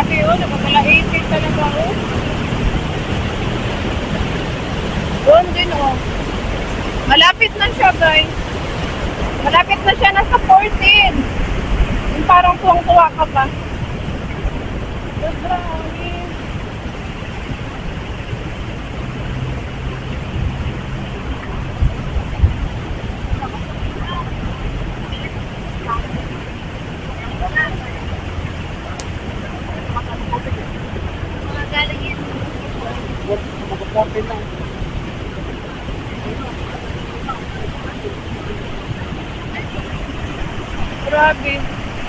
Grabe oh, nagpapalaitin talaga oh. Doon din oh. Malapit na siya guys. Malapit na siya, nasa 14. Yung parang tuwang-tuwa ka pa. Grabe. Mga galing yun. Grabe.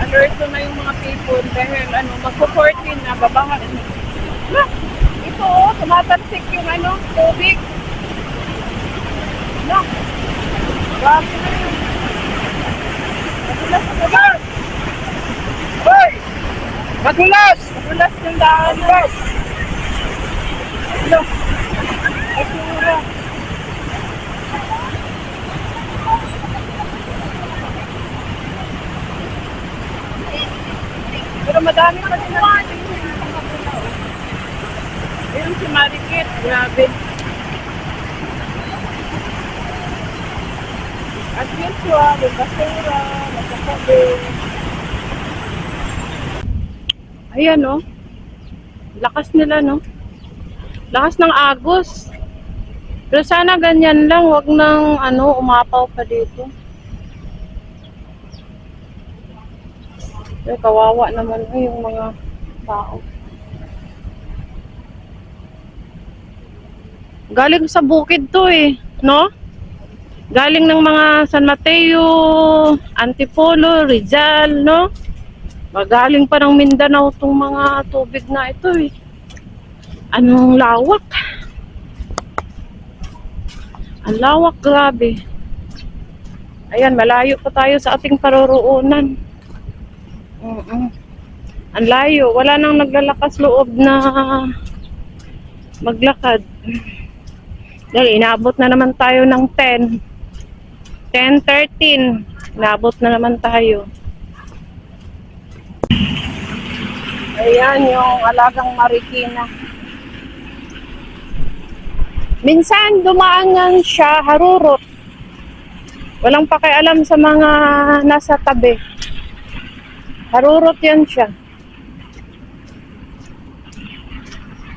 Alerto na yung mga people dahil magpo-14 na, babaha na. Look, ito oh, tumatalsik yung tubig. Look, grabe na yun. Madulas, madulas. Hoy! Madulas! Madulas yung daan. Look, asura. Pero madami pa rin natin. Ayun si Marikit, grabe. As usual, yung basura, nagkakabi. Ayan oh. Lakas nila no. Lakas ng agos. Pero sana ganyan lang, wag nang umapaw pa dito. Pero kawawa naman yung mga tao. Galing sa bukid to no? Galing ng mga San Mateo, Antipolo, Rizal, no? Magaling pa ng Mindanao tong mga tubig na ito Anong lawak. Ang lawak, grabe. Ayan, malayo pa tayo sa ating paroroonan. Ang layo. Wala nang naglalakas loob na maglakad. Dahil inabot na naman tayo ng 10:13. Inabot na naman tayo. Ayan yung alagang Marikina. Minsan dumaangan siya harurot. Walang pakialam sa mga nasa tabi. Harurot yan siya.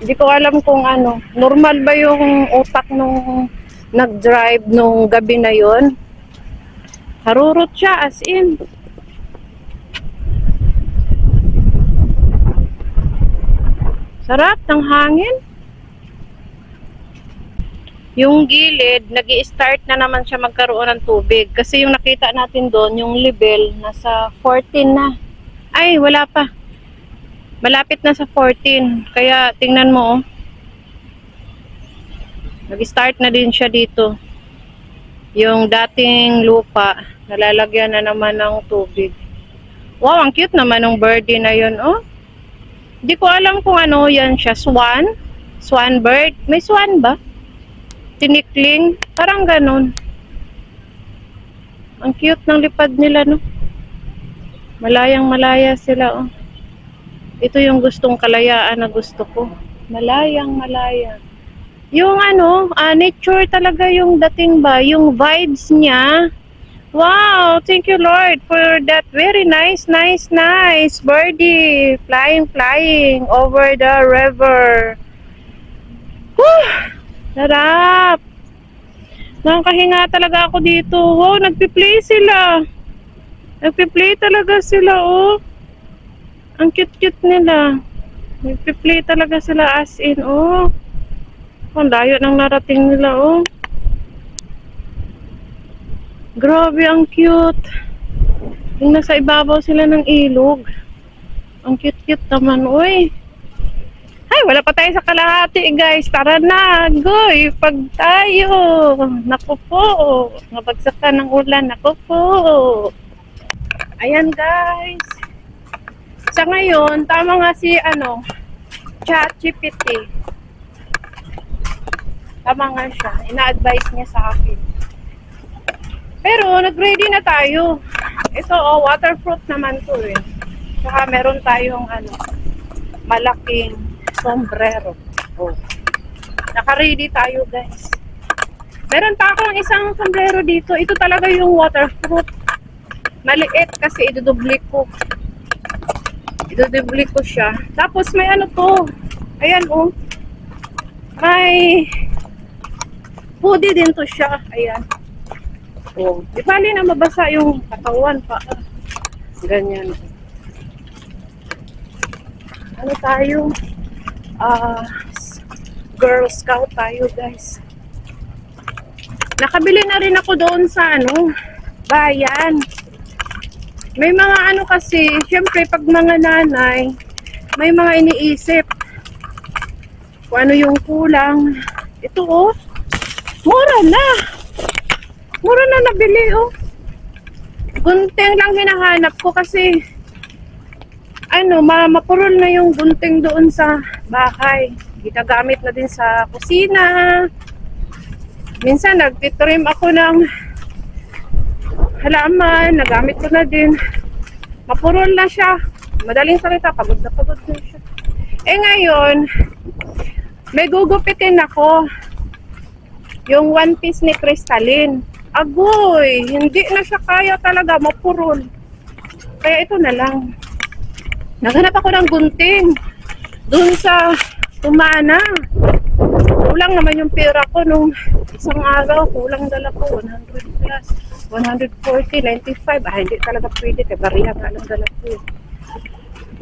Hindi ko alam kung normal ba yung utak nung nag-drive nung gabi na yon. Harurot siya as in. Sarap ng hangin. Yung gilid, nag-i-start na naman siya magkaroon ng tubig. Kasi yung nakita natin doon, yung level, nasa 14 na. Ay, wala pa. Malapit na sa 14. Kaya, tingnan mo, nag-start na din siya dito. Yung dating lupa, nalalagyan na naman ng tubig. Wow, ang cute naman ng birdie na yun, oh. Hindi ko alam kung yan siya. Swan? Swan bird? May swan ba? Tinikling? Parang ganun. Ang cute ng lipad nila, no? Malayang malaya sila, oh. Ito yung gustong kalayaan na gusto ko. Malayang malaya. Yung nature talaga yung dating ba? Yung vibes niya. Wow! Thank you, Lord, for that very nice birdie. Flying over the river. Whew! Sarap! Nakakahinga talaga ako dito. Wow, nagpi-play sila. Nagpi-play talaga sila, oh. Ang cute-cute nila. Nagpi-play talaga sila as in, oh. Ang layo ng narating nila, oh. Grabe, ang cute. Yung nasa ibabaw sila ng ilog. Ang cute-cute naman, uy. Ay, wala pa tayo sa kalahati, guys. Tara na, goy. Pag tayo. Naku po. Nabagsakan ng ulan. Naku po. Ayan, guys. Sa ngayon, tama nga si, ChatGPT. Tama nga siya. Ina-advise niya sa akin. Pero, nag-ready na tayo. Ito, waterproof naman to, Saka meron tayong, malaking sombrero. Oh. Naka-ready tayo, guys. Meron pa akong isang sombrero dito. Ito talaga yung waterproof. Maliit kasi idudubli ko. Idudubli ko siya. Tapos may ano to. Ayan, oh. May hoodie din to siya. Ayan. Oh. Di bali na mabasa yung katawan pa. Ganyan. Ano tayo? Girl Scout tayo, guys. Nakabili na rin ako doon sa bayan. May mga kasi, syempre pag mga nanay, may mga iniisip kung ano yung kulang. Ito, oh. Mura na. Mura na nabili, oh. Gunting lang hinahanap ko kasi mapurol na yung gunting doon sa bahay. Ginagamit na din sa kusina. Minsan nagtitrim ako ng halaman, nagamit ko na din. Mapurol na siya. Madaling salita, pagod na siya. Eh ngayon, may gugupitin ako. Yung one piece ni Crystalline. Agoy, hindi na siya kaya talaga mapurol. Kaya ito na lang. Naghanap ako ng gunting doon sa Tumana. Kulang naman yung pera ko nung isang araw. Kulang dala ko 100 plus 140, 95. Hindi talaga pwede kaya bariya nga lang dala ko.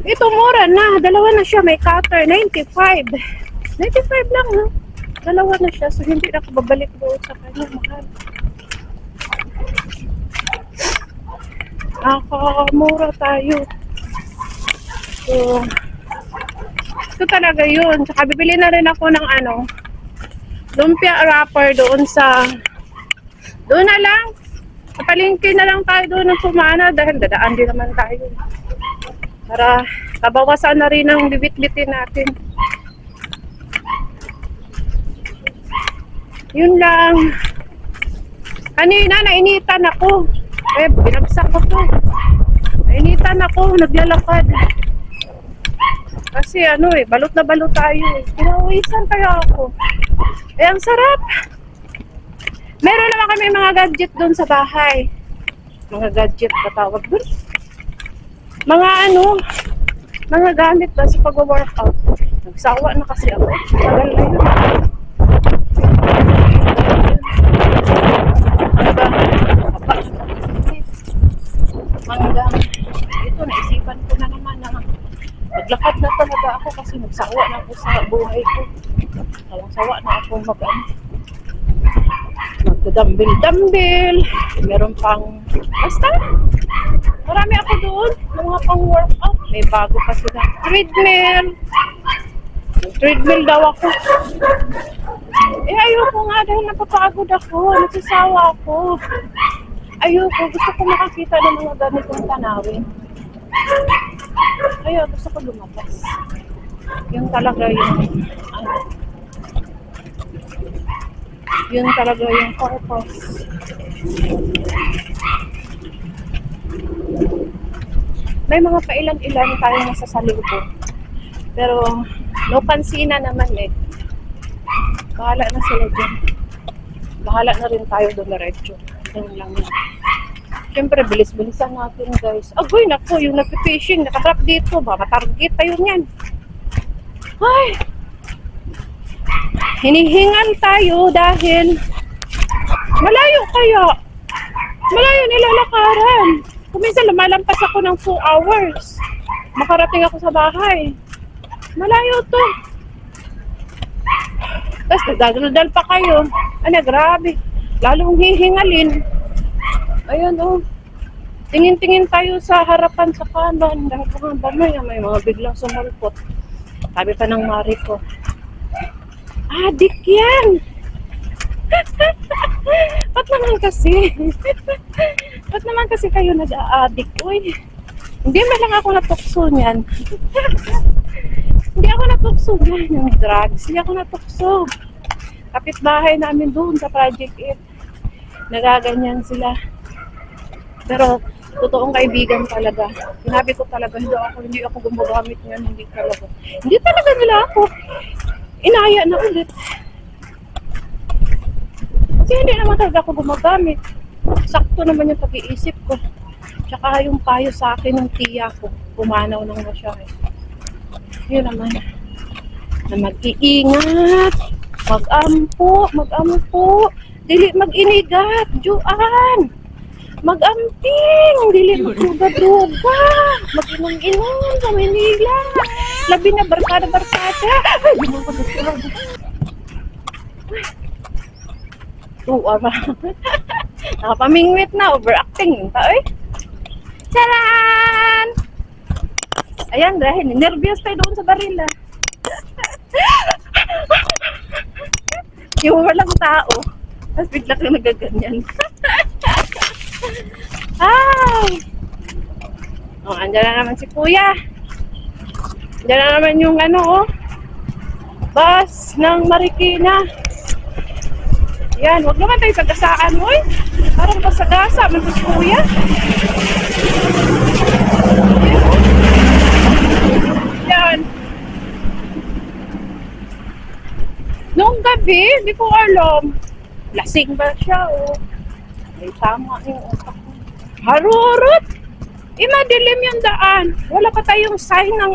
Ito mura na, dalawa na siya. May cutter, 95 lang, no? Dalawa na siya, so hindi na ako babalik doon sa kanya. Mahal. Nakamura tayo. So, ito talaga yun. Saka bibili na rin ako ng lumpia wrapper doon na lang. Sa palengke na lang tayo doon ng Sumana dahil dadaan din naman tayo. Para kabawasan na rin ang bibit-bitin natin. Yun lang. Kanina, nainitan ako. Binagsak ko to. Nainitan ako, naglalakad. Kasi balot na balot tayo. Pinawisan kaya ako. Ang sarap. Meron naman kami mga gadget doon sa bahay. Mga gadget patawag doon. Mga gamit ba sa pag-workout. Nagsawa na kasi ako. Tagal na yun. Hanggang ito, naisipan ko na naman na maglakad na talaga ako kasi nagsawa na ako sa buhay ko. Sawa na ako magdadambil-dambil. Meron pang basta marami ako doon ng mga pang workout. May bago pa sila treadmill. Treadmill daw ako. Ayoko nga dahil napapagod ako. Nagsasawa ako. Ayoko. Gusto ko makakita ng mga ganitong tanawin. Gusto ko lumabas. Yung talaga yun talaga yung purpose. May mga kailan-ilan tayo nasa salubong. Pero no pansina naman bahala na sila dyan. Bahala na rin tayo dumiretso. Yun lang yun. Siyempre, bilis-bilisan natin, guys. Agoy, naku, yung nag-fishing, nakaharap dito. Matarget tayo niyan. Ay! Hinihingal tayo dahil malayo kaya. Malayo nilalakaran. Kuminsan, lumalampas ako ng 2 hours. Makarating ako sa bahay. Malayo to. Tapos, nagdadaldal pa kayo. Grabe. Lalong hihingalin. Ayun, oh. Tingin-tingin tayo sa harapan sa kanan. Dahil mamaya may mga biglang sumalpot. Sabi pa ng mari ko, adik yan! Ba't naman kasi? Ba't naman kasi kayo nag-a-addict? Uy, hindi man lang ako natukso niyan. Hindi ako natukso niyan, yung drugs. Hindi ako natukso. Kapitbahay namin doon sa Project 8. Nagaganyan sila. Pero Totoong kaibigan talaga. Sinabi ko talaga, hindi ako gumagamit niyan, hindi talaga. Hindi talaga nila ako. Inaya na ulit. Kasi hindi naman talaga ako gumagamit. Sakto naman yung pag-iisip ko. Tsaka yung payo sa akin ng tiya ko, pumanaw ng siya. Yun naman, na mag-iingat, mag-ampo, dili mag-inigat, Juan, mag-amping, dili magduga-duga, mag-inong-inong sa Manila, labi na barkada-barkada. Ay, di mo ko nagsasabi. Tuwa ba? Nakapamingwit na, overacting. Taoy. Charan! Ayan, dahil nervyos tayo doon sa barila. Yung walang tao. Tapos bigla kang nagaganyan. Ay! Oh, andyan na naman si Kuya. Andyan na naman yung bus ng Marikina. Yan, wag naman tayo sagasaan, oy. Parang pasagasa, man si Kuya. Yan. Noong gabi, hindi ko alam. Lasing ba siya, oh. May tama yung utak ko. Harurot! Madilim yung daan. Wala pa tayong sign ng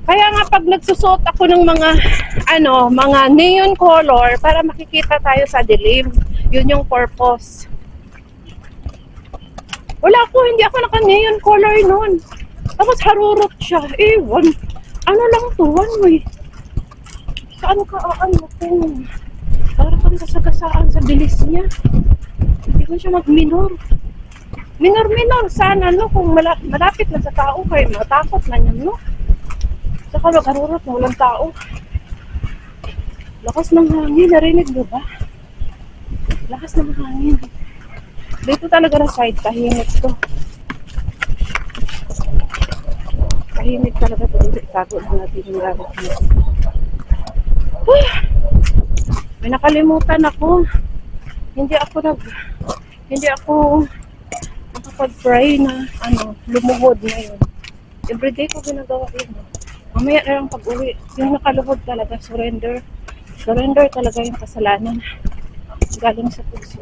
Kaya nga pag nagsusot ako ng mga neon color para makikita tayo sa dilim. Yun yung purpose. Hindi ako naka-neon color noon. Tapos harurot siya. Ano lang to, one way. Saan ka ko? Para kang kasagasaan sa bilis niya. Hindi ko siya mag-minor. Minor sana, kung malapit na sa tao kayo, matakot na niyan, Saka mag-harurot na walang tao. Lakas ng hangin, narinig mo ba? Lakas ng hangin. Dito talaga na side, tahimik to. Tahimik talaga to. Itago na natin yung gamit nito. May nakalimutan ako. Hindi ako nakapag-pray na lumuhod ngayon. Everyday ko ginagawa yun. Mamaya na lang pag-uwi. Yung nakaluhod talaga, surrender. Surrender talaga yung kasalanan. Galing sa puso.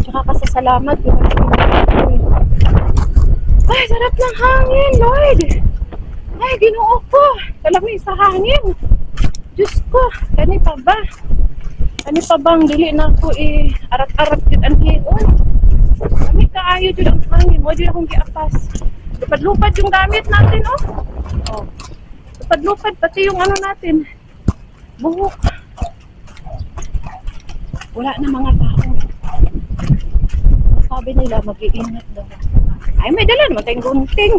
Tsaka kasasalamat. Ay, sarap ng hangin, Lord! Ay, Ginoo ko! Kalamig sa hangin! Diyos ko! Kani pa ba? Kani pa bang dili na ako arat-arat yun ang hiyon? Kami kaayo dyan ang hangin. Mo dyan akong giapas. Lupad-lupad yung gamit natin, oh. Lupad-lupad, pati yung natin. Buhok. Wala na mga tao. Sabi nila, mag-iingat daw. Ay, may dalan mo tayong gunting.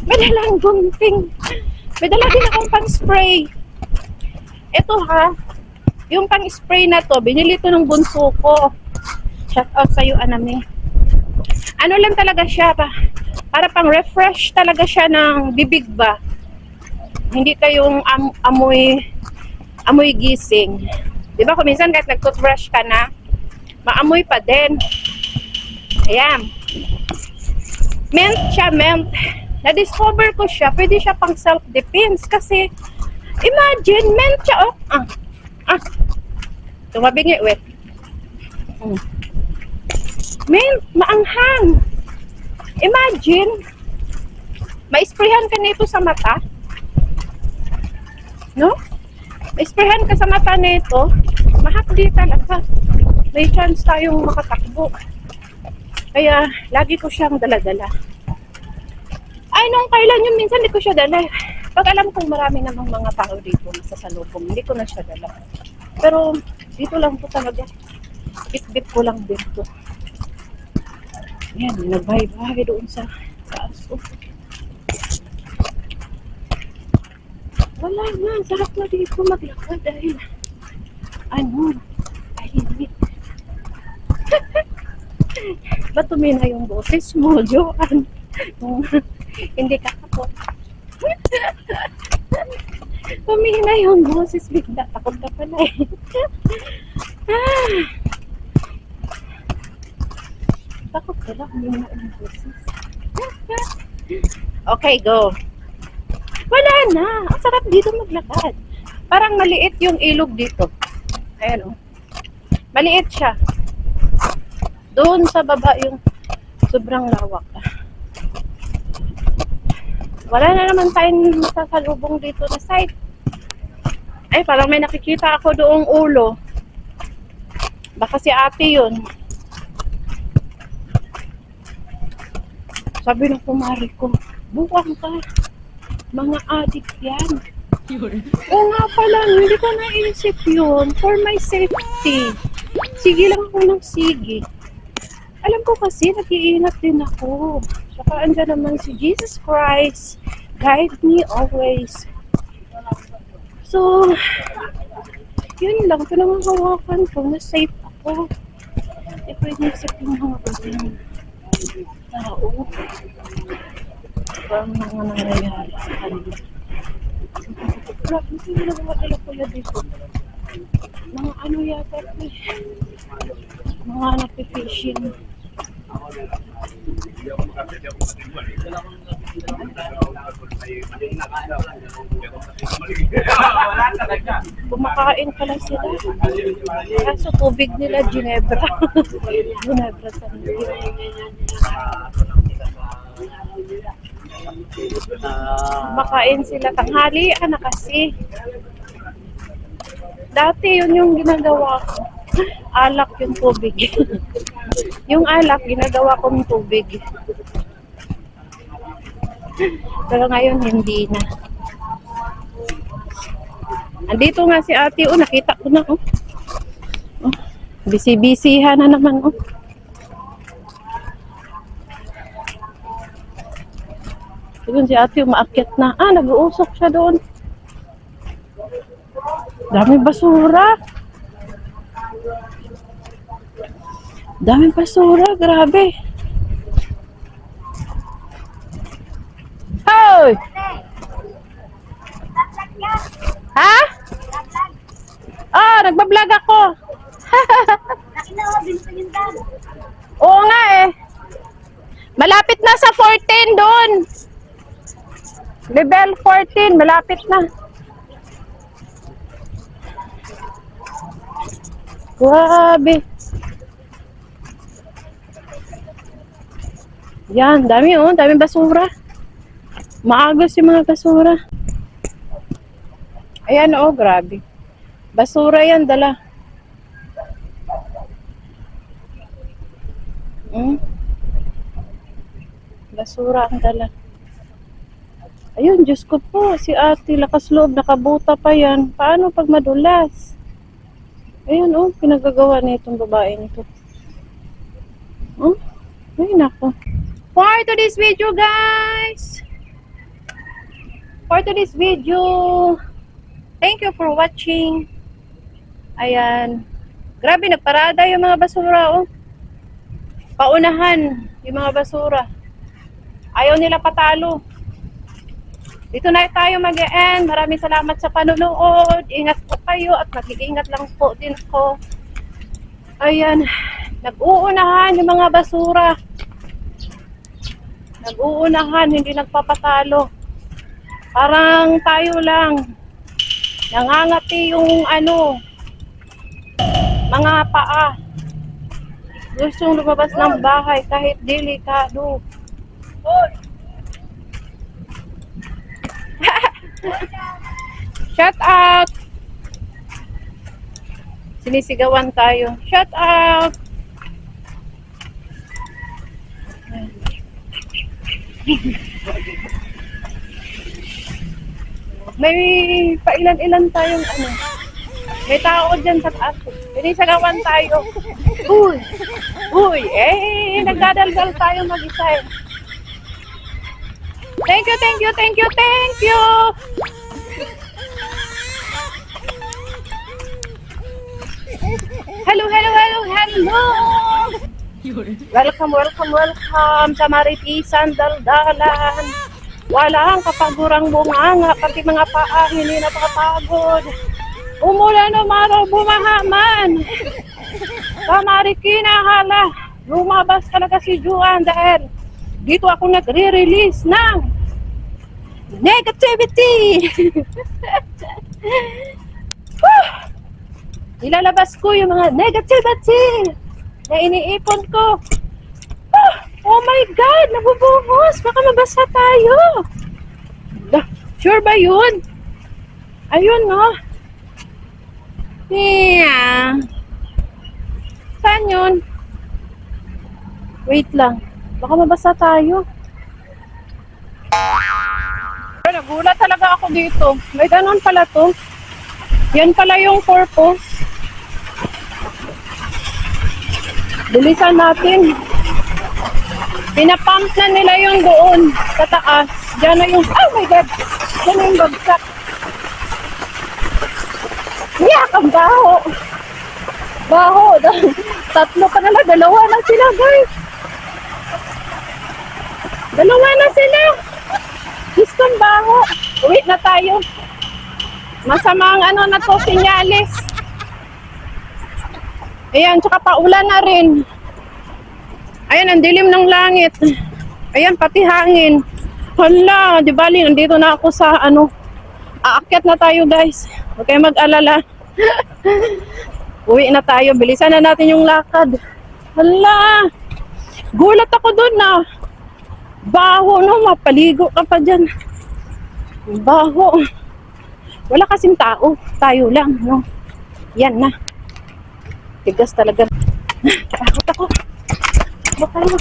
May dalang gunting. May dala din akong pang-spray. Ito yung pang-spray na to, binili to ng bunso ko. Shout out sa'yo, Anami. Ano lang talaga siya, para pang-refresh talaga siya ng bibig ba. Hindi kayong amoy gising. Diba kung minsan kahit nag-toothbrush ka na, maamoy pa din. Ayan. Mint siya, mint. Na-discover ko siya, pwede siya pang self-defense kasi imagine, mint siya, tumabingi, wait. Mint, maanghang. Imagine, ma-sprayhan ka nito sa mata. No? Ma-sprayhan ka sa mata nito, mahapdi talaga. May chance tayong makatakbo. Kaya, lagi ko siyang dala-dala. Ay, nung kailan yun, minsan hindi ko siya dala. Pag alam kong marami namang mga tao dito sa salubong, hindi ko na siya dala. Pero, dito lang po talaga. Bit-bit ko lang dito. Yan, nagbahay-bahay doon sa aso. Wala na, sarap na dito maglakad dahil tahimik. Ba't tumina yung boses mo, Joan? Hindi ka kapot. Tumina yung boses, bigla. Takot ka pala eh. Takot ka lang. Hindi mo na boses. Okay, go. Wala na. Ang sarap dito maglakad. Parang maliit yung ilog dito. Ayan o. Maliit siya. Doon sa baba yung sobrang lawak. Wala na naman tayong masasalubong dito na site. Ay, parang may nakikita ako doong ulo. Baka si ate yun. Sabi ng kumari ko, buwang ka. Mga adik yan. Oo nga pala, hindi ko naisip yun. For my safety. Sige lang ako ng sige. Alam ko kasi, nag-iingat din ako. Saka andyan naman si Jesus Christ. Guide me always. So, yun lang. Ito naman hawakan ko na safe ako. Hindi pwede isip yung mga bagay tao. Parang mga nangyayari sa kanila. Grabe, hindi na nagmadala kuya dito. Mga ano yata ito eh. Mga nagpipishing. Kumakain pala sila. Kaso tubig nila, Ginebra. Ginebra sa nila. Kumakain sila. Tanghalian na kasi. Dati yun yung ginagawa ko. Alak yung tubig. Yung alak, ginagawa kong tubig. Pero ngayon, hindi na. Andito nga si ate, oh, nakita ko na, oh. Oh, busy-busyhan na naman, oh. Doon si ate, umaakyat na. Ah, nag-uusok siya doon. Daming basura. Daming basura, grabe. Hoy! Ha? Ah, nagbablog ako. Oo nga eh. Malapit na sa 14 doon. Level 14, malapit na. Grabe. Yan, dami oh, daming basura. Maagos yung mga basura. Ayan oh, grabe. Basura yan, dala. Basura ang dala. Ayun, Diyos ko po, si ate, lakas loob, nakabuta pa yan. Paano pag madulas? Ayun oh, pinagagawa na itong babaeng ito. Oh, ay nako. For today's video, guys. For today's video, thank you for watching. Ayan. Grabe, nagparada yung mga basura, oh. Paunahan yung mga basura. Ayaw nila patalo. Dito na tayo mag-e-end. Maraming salamat sa panonood. Ingat po kayo at mag-iingat lang po din ako. Ayan. Nag-uunahan yung mga basura. Nag-uunahan, hindi nagpapatalo. Parang tayo lang. Nangangati yung ano, mga paa. Gustong lumabas ng bahay kahit delikado. Shout out! Sinisigawan tayo. Shout out! May pailan-ilan tayong ano. May tao dyan sa taas. Sinisigawan tayo. Uy! Uy! Eh, nagdadaldal tayo mag-isa eh. Thank you, thank you, thank you, thank you! Hello, hello, hello, hello! Welcome, welcome, welcome sa Maritisan Daldalan. Walang kapagurang bunganga, pati mga paa, hindi napakapagod. Umulan o maraw, bumahaman. Sa Marikina, hala. lumabas talaga si Juan dahil dito ako nagre-release ng negativity. Woo! Ilalabas ko yung mga negativity na iniipon ko. Oh my God! Nabubuhos! Baka mabasa tayo! Sure ba yun? Ayun, no? Yeah. Saan yun? Wait lang. Baka mabasa tayo. Nagulat talaga ako dito. May ganon pala to. Yan pala yung purpose. Bilisan natin. Pinapump na nila yung doon sa taas. Diyan na yung, oh my God! Diyan na yung bagsak. Yak! Ang baho! Baho! Tatlo pa nila. Dalawa na sila, guys. Dalawa na sila. Gustong baho. Uwi na tayo. Masamang ano na to, sinyalis. Ayan, tsaka paulan na rin. Ayan, ang dilim ng langit. Ayan, pati hangin. Hala, di bali, nandito na ako sa ano. Aakyat na tayo, guys. Huwag kayo mag-alala. Uwi na tayo. Bilisan na natin yung lakad. Hala. Gulat ako dun na. Baho, no? Mapaligo ka pa dyan. Baho. Wala kasing tao. Tayo lang, no? Yan na. Tigas talaga. Takot ako. Baka mo.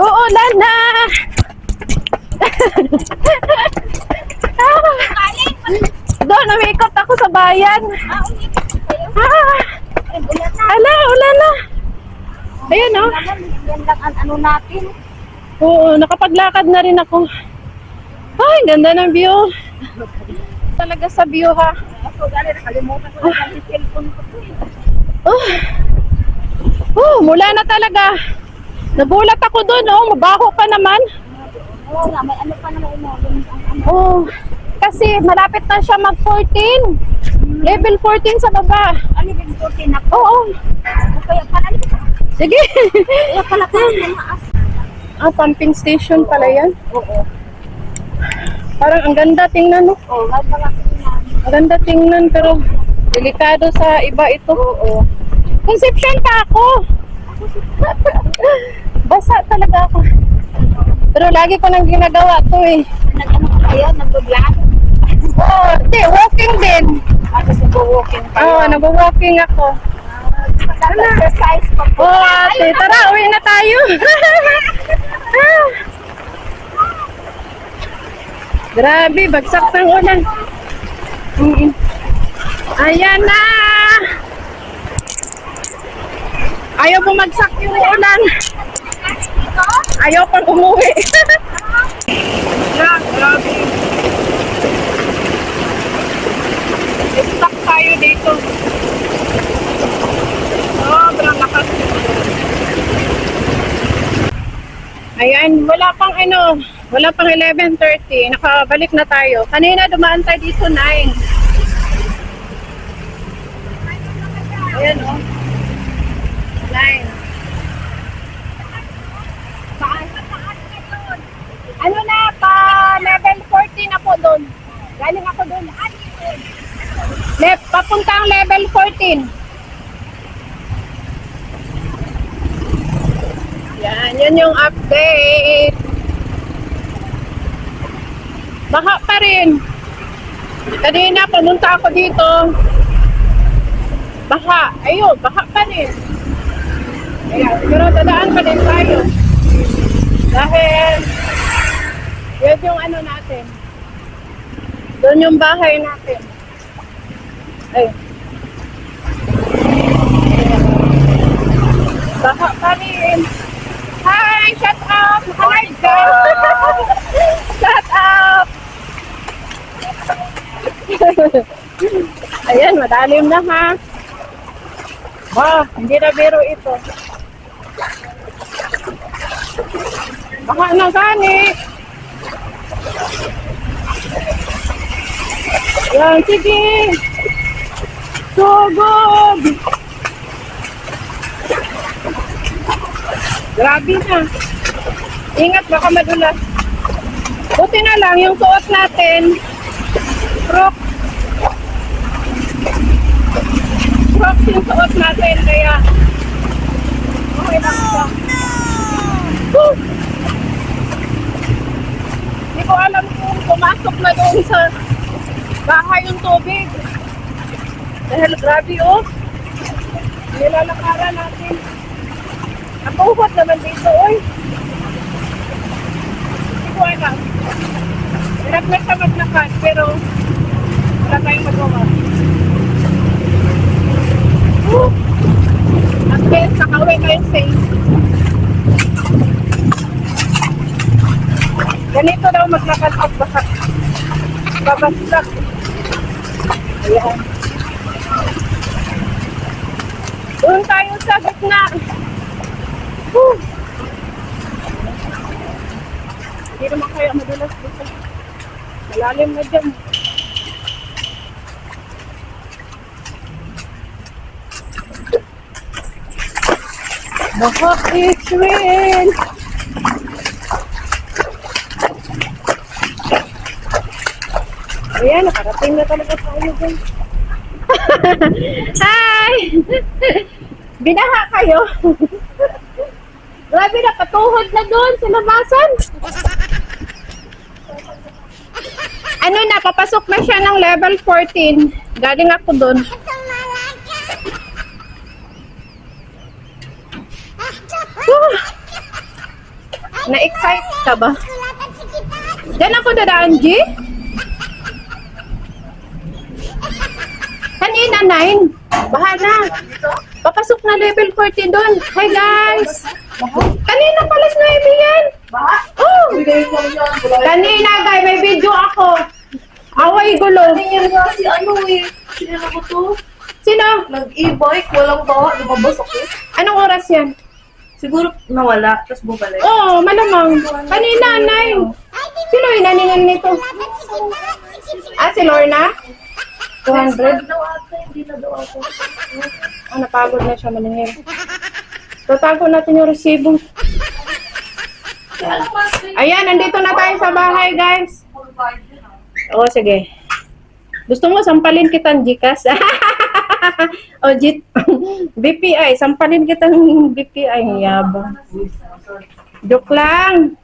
Oo, Lana! Doon, umikot ako sa bayan. Ala, ulan na. Ayun, no? Yan lang ang ano natin. Oo, nakapaglakad na rin ako. Ay, ganda ng view. Talaga sa view, ha? Ako, dali, nakalimutan ko lang yung cellphone ko. Mula na talaga. Nagulat ako doon, oh. Mabaho pa naman. Oo nga, may ano pa naman umulong ang ano. Oh, kasi malapit na siya mag-14. Level 14 sa baba. Ano yung 14 na po? Oo. Kaya pala, Sige. kaya pala parang maas. Pumping station pala yan. Oo. Parang ang ganda tingnan, no? Oo, may mga tingnan. Ang ganda tingnan, pero delikado sa iba ito. Oo. Conception pa ako. Basa talaga ako. Pero lagi ko nang ginagawa to eh. Nag-ano ka kayo? Nag-vlog? Oo, hindi, walking din. Ako sa walking pa. Oo, nag-walking ako. Exercise pa po. Oo, ate, tara, uwi na tayo. Grabe, bagsak ng ulan. Ayan na. Ayaw bumagsak yung ulan. Ayaw pang umuwi. Grabe. Stuck tayo dito. Sobrang lakas. Ayan, wala pang 11:30. Nakabalik na tayo. Kanina dumaan tayo dito 9. Ayan, oh. 9. Ano na, pa level 14 ako doon. Galing ako doon. Papuntang level 14. Yan yung update. Baha pa rin. Kanina pumunta ako dito. Baha. Ayun, baha pa rin. Ayan, pero dadaan pa din tayo. Dahil yun yung ano natin. Doon yung bahay natin. Ayun. Baha pa rin. Hi! Shut up! Hi, girl! Shut up! Ayan, madalim na ha. Hindi na biro ito. Baka na gani. Yan, sige. So good. Grabe na. Ingat, baka madulas. Buti na lang, yung suot natin, Crocs. Crocs yung suot natin, kaya okay lang siya. Woo! Hindi ko alam kung pumasok na doon sa bahay yung tubig. Dahil grabe oh. Nilalakaran natin. Ang puhot naman dito, oy. Hindi ko alam. Hirap na siya maglakad, pero wala tayong magawa. At least, nakauwi tayo safe. Ganito daw maglakad at baka babaslak. Ayan. Doon tayo sa gitna. Woo! Hindi naman kaya madulas dito. Malalim na dyan. Baka it's real. Ayan, nakarating na talaga tayo dyan. Hi! Binaha kayo. Grabe na, patuhod na doon sa labasan. Ano na, papasok na siya ng level 14. Galing ako doon. Na-excite ka ba? Diyan ako dadaan, G? Kanina, 9. Bahala. Papasok na level 14 doon. Hi, guys. Kanina palas 9 yan. Oh. Kanina, guys, may video ako. Away gulo. Si ano eh. Sino ko to? Sino? Nag-e-bike, walang bawa, lumabas ako. Anong oras yan? Siguro nawala, tapos bumalik. Oo, malamang. Kanina, 9. Sino yung naningan nito? Ah, si Lorna? 200? daw ata, hindi na daw ako. Ah, napagod na siya maningil. Tatago natin yung resibo. Ayan, nandito na tayo sa bahay, guys. Oo, sige. Gusto mo, sampalin kitang Gcash? O, BPI. Sampalin kitang BPI. Yabang. Joke lang.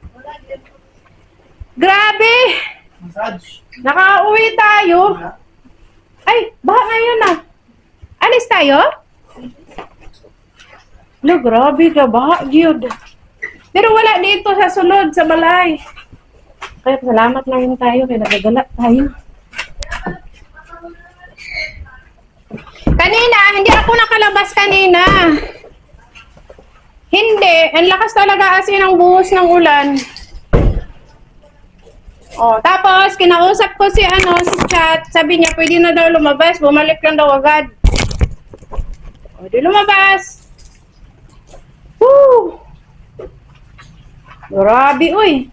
Grabe! Nakauwi tayo. Ay, baka ngayon na. Alis tayo? No, grabe ka. Baka, Giyod. Pero wala dito sa sunod, sa balay. Kaya salamat na rin tayo. Kaya nagagala tayo. Kanina, hindi ako nakalabas kanina. Hindi. Ang lakas talaga kasi ng buhos ng ulan. Oh, tapos kinausap ko si chat. Sabi niya pwede na daw lumabas, bumalik lang daw agad. O, di lumabas. Woo! Grabe, uy.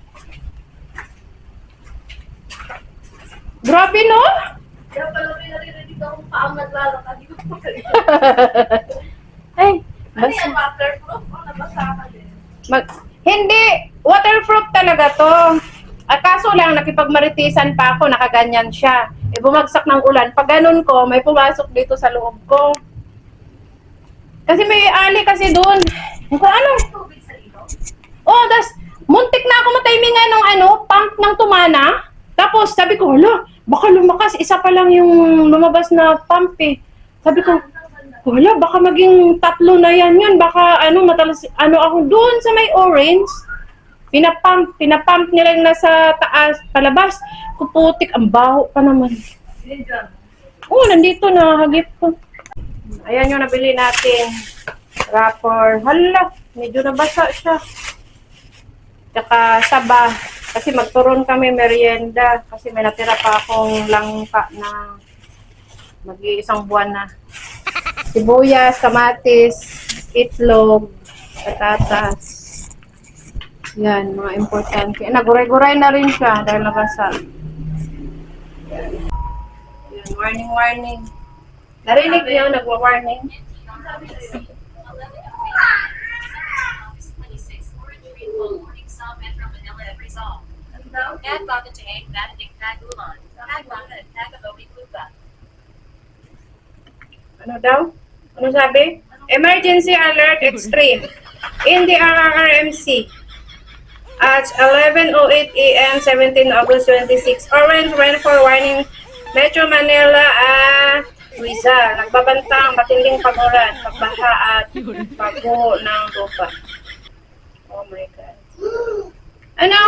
Grabe, no? Kaya pala may naririnig akong paang naglalakad. Hindi ko pa kayo. Ay, Ano basta. yan, waterproof? O nabasa ka din? Hindi, waterproof talaga to. At kaso lang, nakipagmaritisan pa ako, nakaganyan siya. Eh, bumagsak ng ulan. Pag ganun ko, may pumasok dito sa loob ko. Kasi may ali kasi doon. Kung ano? Tubig sa ilog? Oh, muntik na ako matimingan ng pump ng tumana. Tapos, sabi ko, hala, baka lumakas. Isa pa lang yung lumabas na pump eh. Sabi ko, wala, baka maging 3 na yan yun. Baka, matalas, ako doon sa may orange. Pinapump nila yung nasa taas, palabas. Kuputik, ang baho pa naman. Oo, nandito na, hagip ko. Ayan yung nabili natin. Wrapper. Hala, medyo nabasa siya. Tsaka saba. Kasi magturon kami merienda. Kasi may natira pa akong langka na mag-iisang buwan na. Sibuyas, kamatis, itlog, patatas. Yan, mga importante. Naguray-guray na rin siya dahil nabasa. Yan, warning. Narinig niyo, nagwa-warning. vanilla every song. Ano daw? Add baka chain, Benedict Nagulan. Add baka at Tagaboni Lupa. Ano daw? Ano sabi? Emergency alert extreme. In the RRMC. At 11:08 a.m. 17 August 26. Orange rainfall warning. Metro Manila at Rizal. Nagbabantang matinding pag-ulan, pagbaha at pagguho ng lupa. Oh my God. Ano?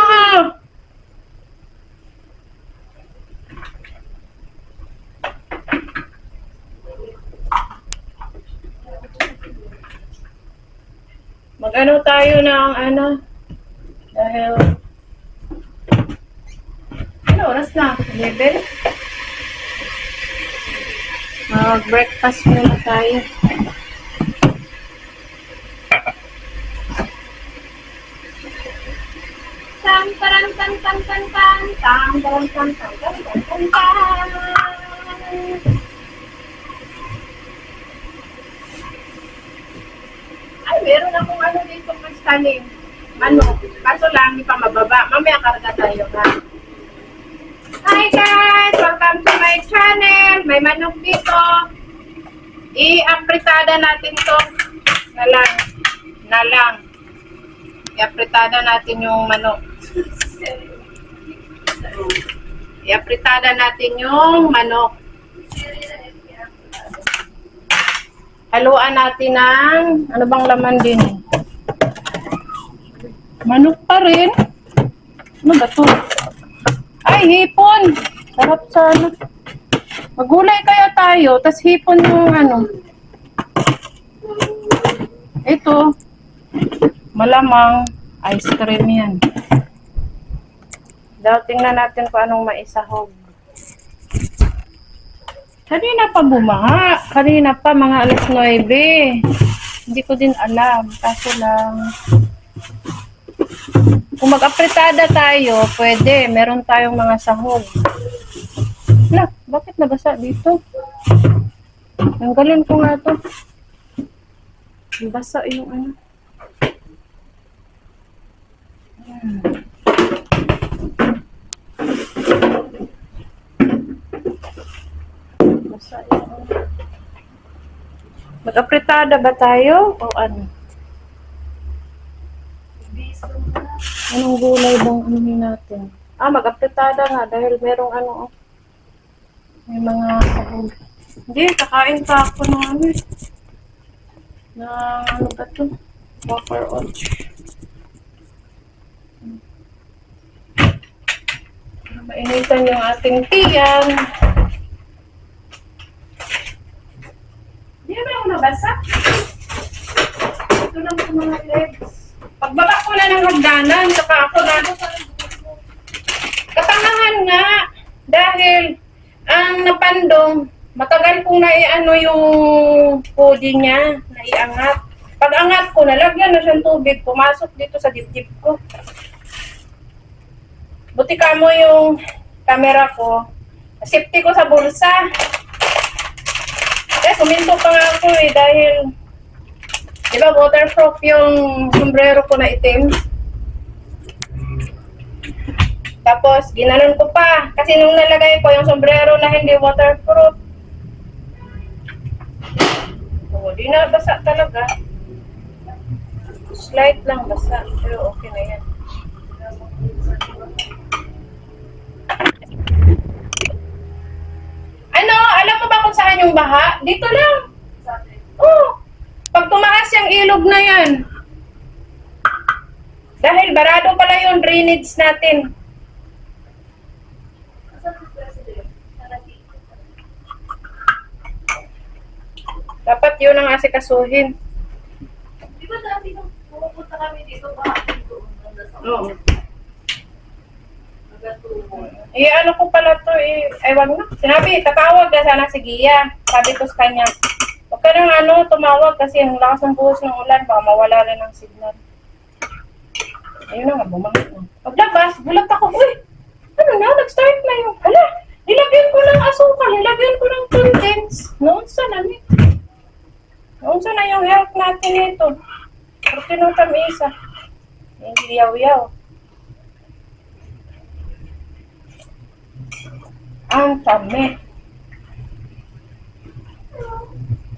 Mag-ano tayo ng ano? Dahil ano oras na? 11? Mag-breakfast muna tayo. Tan taran tan tan tan tan tan taran tan tan tan tan tan tan. Ay, meron akong ano dito magstaning. Ano, kaso lang, hindi pa mababa. Mamaya karga tayo, ha? Hi guys! Welcome to my channel! May manok dito. I-apritada natin to. Na lang. I-apritada natin yung manok. I-apritada natin yung manok. Haluan natin ng, ano bang laman din? Manok pa rin. Ano ba to? Ay, hipon. Sarap sana. Magulay kaya tayo, tas hipon yung ano. Ito. Malamang ice cream yan. Daw, tingnan natin kung anong maisahog. Kanina pa bumaha. Kanina pa, mga alas 9. Hindi ko din alam. Kaso lang, kung mag-apritada tayo, pwede. Meron tayong mga sahog. Wala, bakit nabasa dito? Tanggalin ko nga to. Nabasa yung ano. Basa yung ano. Mag-apritada ba tayo? O ano? Anong gulay bang anuhin natin? Mag-apritada nga dahil merong ano, may mga sahog. Hindi, kakain pa ako ng ano eh. Na ano ba ito? Wafer oats. Mainitan yung ating tiyan. Hindi ba ako nabasa? Ito lang sa mga legs. Pagbaba ko na ng hagdanan, saka ako na katangahan nga. Dahil ang napandong, matagal kong naiano yung pudi niya, naiangat. Pag angat ko, nalagyan na siyang tubig, pumasok dito sa dibdib ko. Buti ka mo yung camera ko. Safety ko sa bulsa. Kaya suminto pa nga ako eh, dahil di ba waterproof yung sombrero ko na itim. Tapos, ginanon ko pa. Kasi nung nalagay ko yung sombrero na hindi waterproof. Di na basa talaga. Slight lang basa. Pero okay na yan. Ano? Alam mo ba kung saan yung baha? Dito lang. Oh. Pag tumaas yung ilog na yan. Dahil barado pala yung drainage natin. Dapat yun ang asikasuhin. Di ba dati nung pumupunta kami dito, bakit doon? Oo. Nagatubo. Ano ko pala to eh. Ay, wag na. Sinabi, tatawag na sana si Gia. Sabi ko sa kanya, huwag ka nang tumawag kasi ang lakas ng buhos ng ulan, baka mawala rin ang signal. Ayun na nga, bumangit na. Paglabas, gulat ako, uy, ano na, nag-start na yung, hala, nilagyan ko ng asukal, nilagyan ko ng condense. Noon sa namin. Noon sa na yung health natin ito. Pero tinutam isa. Hindi yaw-yaw. Ang tabi.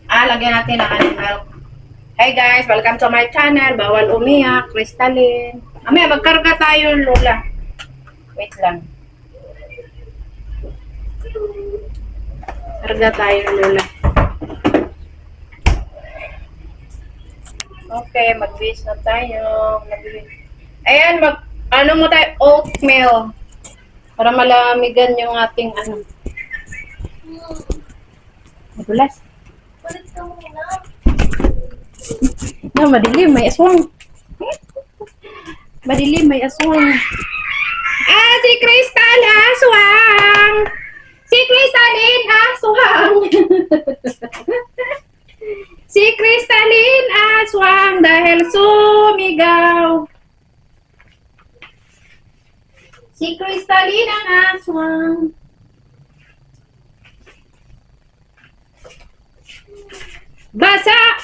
Lagyan natin ng honey milk. Hey guys, welcome to my channel. Bawal umiyak, Crystalline. Mamaya, magkarga tayo, Lola. Wait lang. Karga tayo, Lola. Okay, mag-base na tayo. Ayan, ano mo tayo? Oatmeal. Para malamigan yung ating ano. Magulas. Ulit ka muna. Madilim, may aswang. Madilim, may aswang. Si Crystal aswang! Si Crystalline aswang! Si Crystalline aswang dahil sumigaw. Si Crystalline ang aswang. Basa